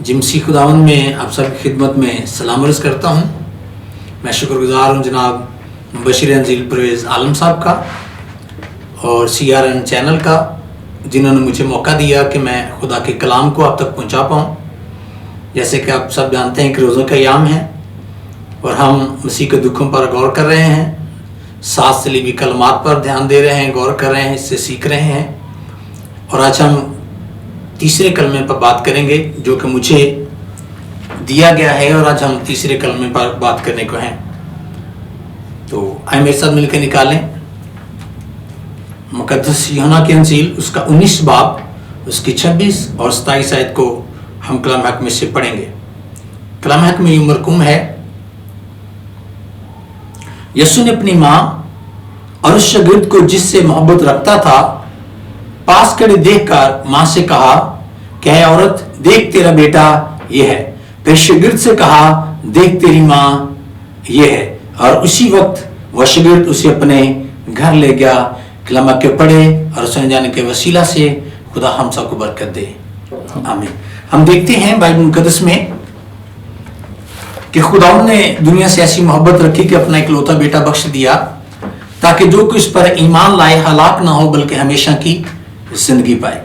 जिमसी खुदावन में आप सबकी खिदमत में सलाम अर्ज़ करता हूँ। मैं शुक्रगुजार हूँ जनाब बशीर अंजील परवेज़ आलम साहब का और CRN चैनल का, जिन्होंने मुझे मौका दिया कि मैं खुदा के कलाम को आप तक पहुँचा पाऊँ। जैसे कि आप सब जानते हैं कि रोज़ों का अयाम है और हम मसीह के दुखों पर गौर कर रहे हैं, 7 सलीबी कलमात पर ध्यान दे रहे हैं, गौर कर रहे हैं, इससे सीख रहे हैं। और आज हम तीसरे कलमे पर बात करेंगे जो कि मुझे दिया गया है, और आज हम तीसरे कलमे पर बात करने को हैं। तो आइए मेरे साथ मिलकर निकालें मुकद्दस यूहन्ना की अंजील, उसका 19 बाब, उसकी 26 और 27 आयत को हम कलाम हक में से पढ़ेंगे। कलाम हक में यूं मरकूम है, यीशु ने अपनी माँ और उस शागिर्द को जिससे मोहब्बत रखता था पास खड़े देखकर माँ से कहा कि है औरत, देख तेरा बेटा ये है। फिर शागिर्द से कहा, देख तेरी माँ ये है। और उसी वक्त वह शागिर्द उसे अपने घर ले गया। कलाम के पढ़े और सुने जाने के वसीला से खुदा हम सबको बरकत दे, आमीन। हम देखते हैं बाइबल मुकद्दस में कि खुदा ने दुनिया से ऐसी मोहब्बत रखी कि अपना इकलौता बेटा बख्श दिया ताकि जो कोई इस पर ईमान लाए हलाक ना हो बल्कि हमेशा की जिंदगी पाए।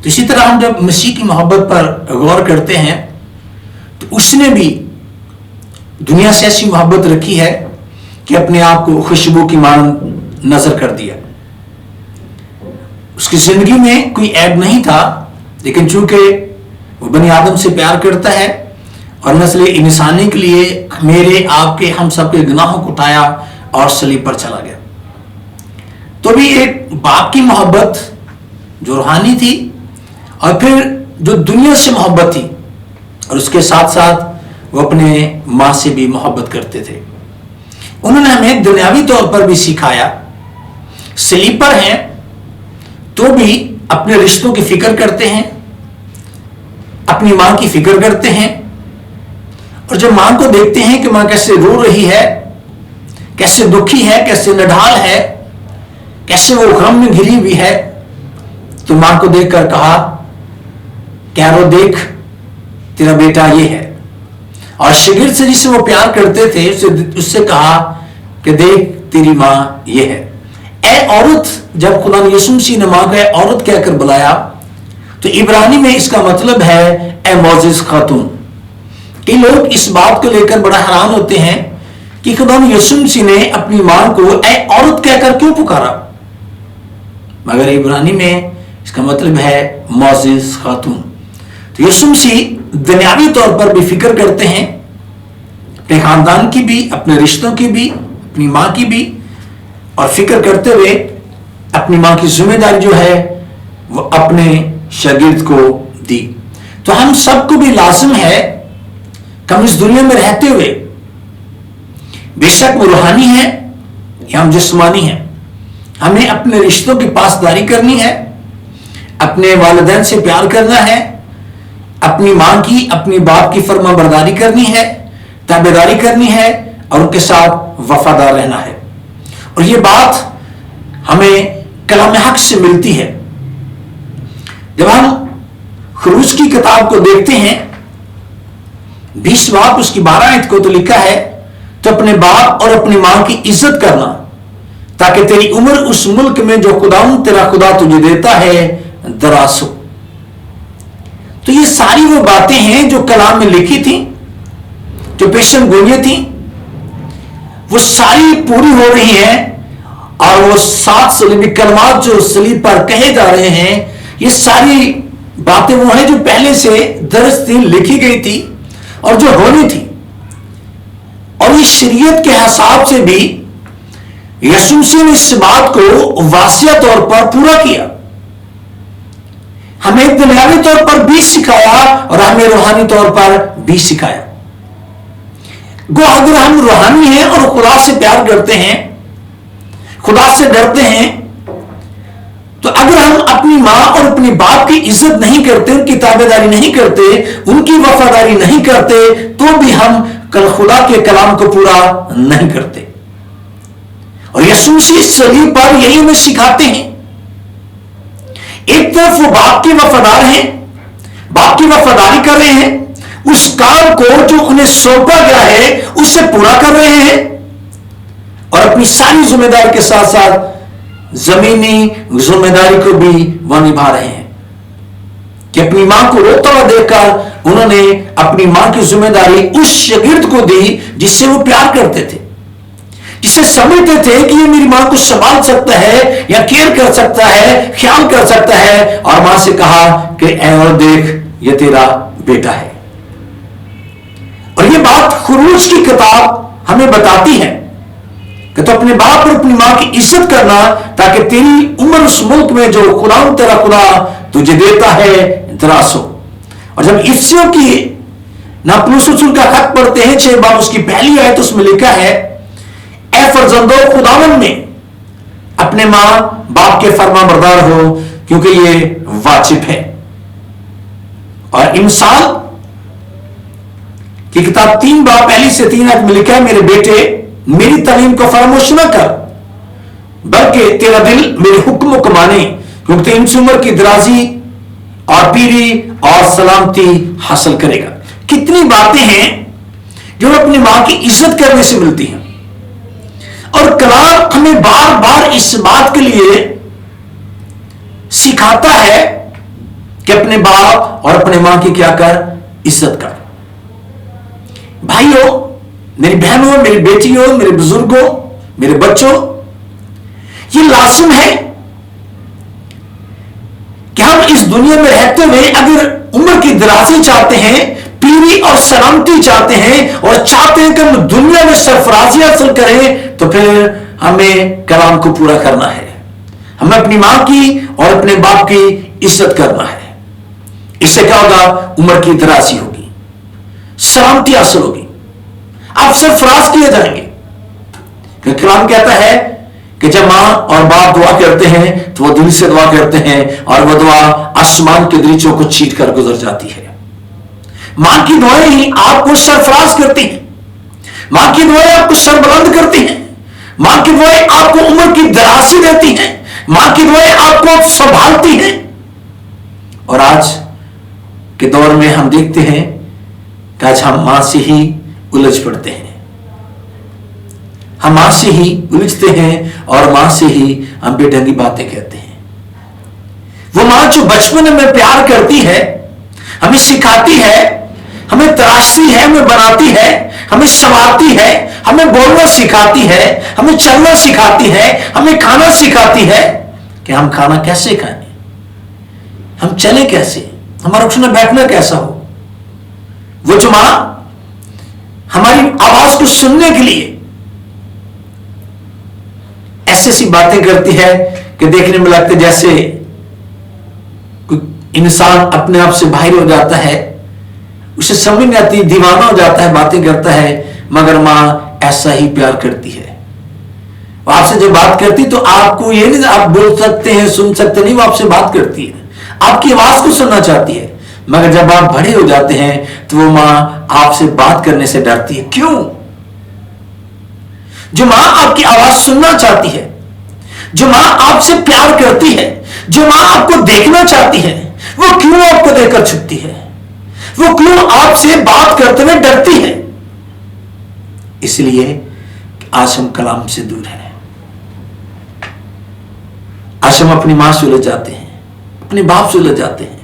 तो इसी तरह हम जब मसीह की मोहब्बत पर गौर करते हैं तो उसने भी दुनिया से ऐसी मोहब्बत रखी है कि अपने आप को खुशबू की मान नजर कर दिया। उसकी जिंदगी में कोई ऐब नहीं था, लेकिन चूंकि वो बनी आदम से प्यार करता है और नस्ल इंसानी के लिए मेरे आपके हम सबके गुनाहों को उठाया और सलीब पर चला गया। तो भी एक बाप की मोहब्बत जो रूहानी थी और फिर जो दुनिया से मोहब्बत थी, और उसके साथ साथ वो अपने माँ से भी मोहब्बत करते थे। उन्होंने हमें दुनियावी तौर पर भी सिखाया, सलीब पर हैं तो भी अपने रिश्तों की फिक्र करते हैं, अपनी माँ की फिक्र करते हैं। और जब माँ को देखते हैं कि माँ कैसे रो रही है, कैसे दुखी है, कैसे नढाल है, कैसे वो गम में घिरी हुई है, तो माँ को देखकर कहा, कैरो देख तेरा बेटा ये है। और शागिर्द से जिससे वो प्यार करते थे उससे कहा कि देख तेरी माँ ये है। ए औरत, जब खुदा ने यीशु मसीह ने माँ को औरत कहकर बुलाया तो इब्रानी में इसका मतलब है ए मोजिज खातून। कई लोग इस बात को लेकर बड़ा हैरान होते हैं कि खुदा ने यीशु मसीह ने अपनी माँ को ए औरत कहकर क्यों पुकारा, मगर इब्रानी में इसका मतलब है मोजिज खातून। तो यीशु मसीह दुनियावी तौर पर भी फिक्र करते हैं, अपने खानदान की भी, अपने रिश्तों की भी, अपनी माँ की भी, और फिक्र करते हुए अपनी माँ की जिम्मेदारी जो है वो अपने शागिर्द को दी। तो हम सबको भी लाजिम है कि हम इस दुनिया में रहते हुए, बेशक वो रूहानी है या हम जिस्मानी है, हमें अपने रिश्तों की पासदारी करनी है, अपने वालिदैन से प्यार करना है, अपनी माँ की, अपनी बाप की फर्माबरदारी करनी है, ताबेदारी करनी है और उनके साथ वफादार रहना है। और ये बात हमें कलाम हक से मिलती है। जब हम खरूज की किताब को देखते हैं 20 बाब उसकी 12 आयत को, तो लिखा है, तो अपने बाप और अपनी माँ की इज्जत करना ताकि तेरी उम्र उस मुल्क में जो खुदावंद तेरा खुदा तुझे देता है दराज हो। तो ये सारी वो बातें हैं जो कलाम में लिखी थी, जो पेशन गोइयां थी, वो सारी पूरी हो रही हैं। और वो 7 सलीबी कलमात जो सलीब पर कहे जा रहे हैं, ये सारी बातें वो हैं जो पहले से दर्ज थी, लिखी गई थी और जो होनी थी। और ये शरीयत के हिसाब से भी यीशु मसीह ने इस बात को वासिया तौर पर पूरा किया, हमें दुनियावी तौर पर भी सिखाया और हमें रूहानी तौर पर भी सिखाया। गो अगर हम रूहानी हैं और खुदा से प्यार करते हैं, खुदा से डरते हैं, तो अगर हम अपनी माँ और अपने बाप की इज्जत नहीं करते, उनकी ताबेदारी नहीं करते, उनकी वफादारी नहीं करते, तो भी हम कल खुदा के कलाम को पूरा नहीं करते। और यीशु मसीह सलीब पर यही हमें सिखाते हैं। एक तरफ वो बाप के वफादार हैं, बाप की वफादारी कर रहे हैं, उस काम को जो उन्हें सौंपा गया है उसे पूरा कर रहे हैं, और अपनी सारी जिम्मेदारी के साथ साथ जमीनी जिम्मेदारी को भी वह निभा रहे हैं। कि अपनी मां को रोता हुआ देखकर उन्होंने अपनी मां की जिम्मेदारी उस शागिर्द को दी जिससे वो प्यार करते थे, जिसे समझते थे कि ये मेरी मां को संभाल सकता है या केयर कर सकता है, ख्याल कर सकता है, और मां से कहा कि ऐ और देख ये तेरा बेटा है। और ये बात खुरूज की किताब हमें बताती है कि तो अपने बाप और अपनी मां की इज्जत करना, ताकि तेरी उम्र उस मुल्क में जो खुदा तेरा खुदा तुझे देता है दराज हो। और जब इफ्सियों की नापलूस रसूल का खत पढ़ते हैं 6 बाब उसकी पहली आयत, तो उसमें लिखा है, ऐ फर्जंदो खुदावन में अपने मां बाप के फर्मा बरदार हो, क्योंकि ये वाजिब है। और इंसान की किताब 3 बाब पहली से 3 आयत में लिखा है, मेरे बेटे मेरी तालीम को फरामोश न कर, बल्कि तेरा दिल मेरे हुक्मों को माने, क्योंकि इनसे उम्र की दराजी और पीरी और सलामती हासिल करेगा। कितनी बातें हैं जो अपनी मां की इज्जत करने से मिलती हैं, और कलाम हमें बार बार इस बात के लिए सिखाता है कि अपने बाप और अपने मां की क्या कर, इज्जत कर। भाइयों, मेरी बहनों, मेरी बेटियों, मेरे बुजुर्गों, मेरे बच्चों, ये लाजिम है कि हम इस दुनिया में रहते हुए अगर उम्र की दराजी चाहते हैं, पीरी और सलामती चाहते हैं, और चाहते हैं कि हम दुनिया में सरफराजी हासिल करें, तो फिर हमें कलाम को पूरा करना है। हमें अपनी मां की और अपने बाप की इज्जत करना है। इससे क्या होगा, उम्र की दराजी होगी, सलामती हासिल होगी, आप सरफराज किए जाएंगे। क्योंकि कलाम कहता है कि जब मां और बाप दुआ करते हैं तो वो दिल से दुआ करते हैं, और वह दुआ आसमान के दरीचों को चीर कर गुजर जाती है। मां की दुआएं ही आपको सरफराज करती हैं, मां की दुआएं आपको सरबुलंद करती हैं, मां की दुआएं आपको उम्र की दराजी देती हैं, मां की दुआएं आपको संभालती हैं। और आज के दौर में हम देखते हैं कि आज हम मां से ही उलझ पड़ते हैं, हम मां से ही उलझते हैं, और मां से ही हम बेढंगी बातें कहते हैं। वो मां जो बचपन में प्यार करती है, हमें सिखाती है, हमें तराशती है, हमें बनाती है, हमें संवारती है, हमें बोलना सिखाती है, हमें चलना सिखाती है, हमें खाना सिखाती है कि हम खाना कैसे खाएं, हम चले कैसे, हमारा उठना बैठना कैसा हो। वो जो मां हमारी आवाज को सुनने के लिए ऐसी सी बातें करती है कि देखने में लगता है जैसे कोई इंसान अपने आप से बाहर हो जाता है, उसे समझ नहीं आती, दीवाना हो जाता है, बातें करता है, मगर मां ऐसा ही प्यार करती है। आपसे जब बात करती तो आपको ये नहीं आप बोल सकते हैं, सुन सकते नहीं, वो आपसे बात करती है, आपकी आवाज को सुनना चाहती है। मगर जब आप बड़े हो जाते हैं तो वो मां आपसे बात करने से डरती है। क्यों? जो मां आपकी आवाज सुनना चाहती है, जो मां आपसे प्यार करती है, जो मां आपको देखना चाहती है, वो क्यों आपको देखकर छुपती है? वो क्यों आपसे बात करते हुए डरती है? इसलिए आज हम कलाम से दूर हैं, आज हम अपनी मां से उलझ जाते हैं, अपने बाप से उलझ जाते हैं।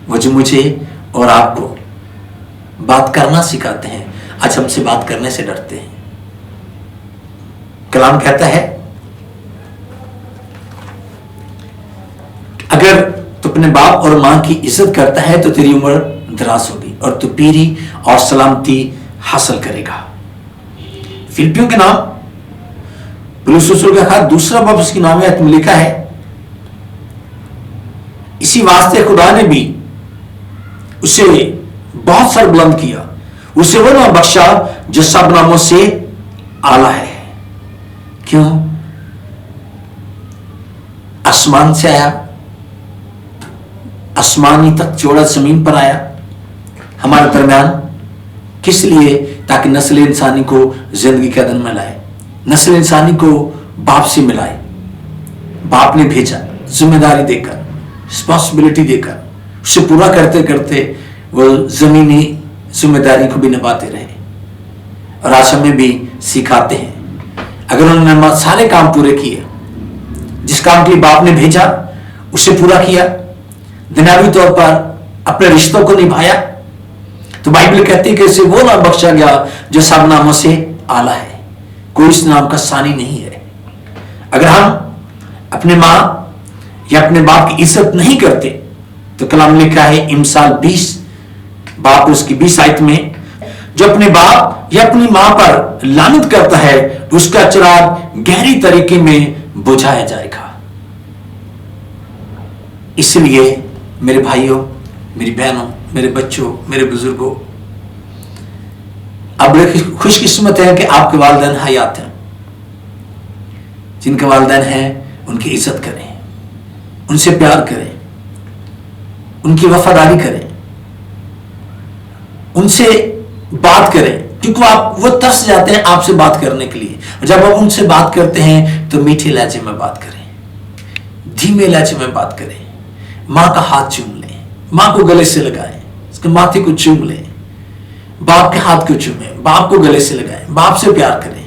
वो जो मुझे और आपको बात करना सिखाते हैं, आज हमसे बात करने से डरते हैं। कलाम कहता है अगर तू अपने बाप और मां की इज्जत करता है तो तेरी उम्र दराज होगी और तू पीरी और सलामती हासिल करेगा। फिलिपियों के नाम पौलुस रसूल का खत 2 बाब उसकी 9वीं आयत में लिखा है, इसी वास्ते खुदा ने भी उसे बहुत सरबुलंद किया, उसे वो नाम बख्शा जो सब नामों से आला है। क्यों? आसमान से आया, आसमानी तक चौड़ा जमीन पर आया हमारे दरमियान, किस लिए? ताकि नस्ल इंसानी को जिंदगी के अदन में लाए, नस्ल इंसानी को बाप से मिलाए। बाप ने भेजा जिम्मेदारी देकर, रिस्पॉन्सिबिलिटी देकर उसे पूरा करते करते वो जमीनी जिम्मेदारी को भी निभाते रहे, और आज हमें भी सिखाते हैं। अगर उन्होंने सारे काम पूरे किए, जिस काम के लिए बाप ने भेजा उसे पूरा किया, दुनियावी तौर पर अपने रिश्तों को निभाया, तो बाइबल कहती है कि इसे वो नाम बख्शा गया जो सब नामों से आला है, कोई इस नाम का सानी नहीं है। अगर हम अपने माँ या अपने बाप की इज्जत नहीं करते तो कलाम में लिखा है इमसाल 20 बाप उसकी 20 आयत में, जो अपने बाप या अपनी माँ पर लानत करता है उसका चिराग गहरी तरीके में बुझाया जाएगा। इसलिए मेरे भाइयों, मेरी बहनों, मेरे बच्चों, मेरे बुजुर्गों, आप बड़े खुशकिस्मत हैं कि आपके वालिदैन हयात हैं। जिनके वालिदैन हैं उनकी इज्जत करें, उनसे प्यार करें, उनकी वफादारी करें, उनसे बात करें, क्योंकि वो तरस जाते हैं आपसे बात करने के लिए। जब आप उनसे बात करते हैं तो मीठे लहजे में बात करें, धीमे लहजे में बात करें। माँ का हाथ चूम लें, माँ को गले से लगाएं, उसके माथे को चूम लें, बाप के हाथ को चूमें, बाप को गले से लगाएं, बाप से प्यार करें।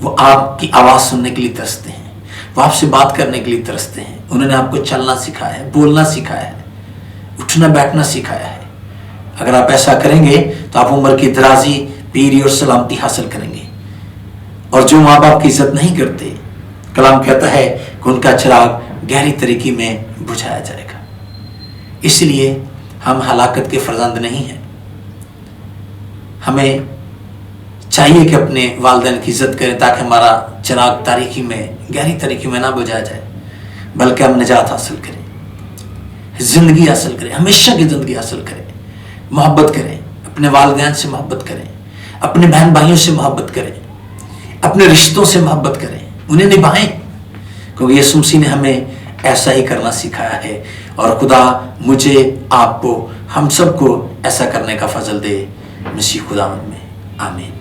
वो आपकी आवाज सुनने के लिए तरसते हैं, वो आपसे बात करने के लिए तरसते हैं। उन्होंने आपको चलना सिखाया है, बोलना सिखाया है, उठना बैठना सिखाया है। अगर आप ऐसा करेंगे तो आप उम्र की दराजी, पीरी और सलामती हासिल करेंगे। और जो माँ बाप की इज्जत नहीं करते, कलाम कहता है कि उनका चिराग गहरी तरीके में बुझाया जाएगा। इसलिए हम हलाकत के फर्जंद नहीं हैं। हमें चाहिए कि अपने वालिदैन की इज्जत करें ताकि हमारा चिराग तारीकी में, गहरी तरीके में ना बुझाया जाए, बल्कि हम निजात हासिल करें, जिंदगी हासिल करें, हमेशा की जिंदगी हासिल करें। मोहब्बत करें, अपने वालिदैन से मोहब्बत करें, अपने बहन भाइयों से मोहब्बत करें, अपने रिश्तों से मोहब्बत करें, उन्हें निभाएं, क्योंकि यीशु मसीह ने हमें ऐसा ही करना सिखाया है। और खुदा मुझे, आपको, हम सबको ऐसा करने का फजल दे। मसीह खुदावंद में आमीन।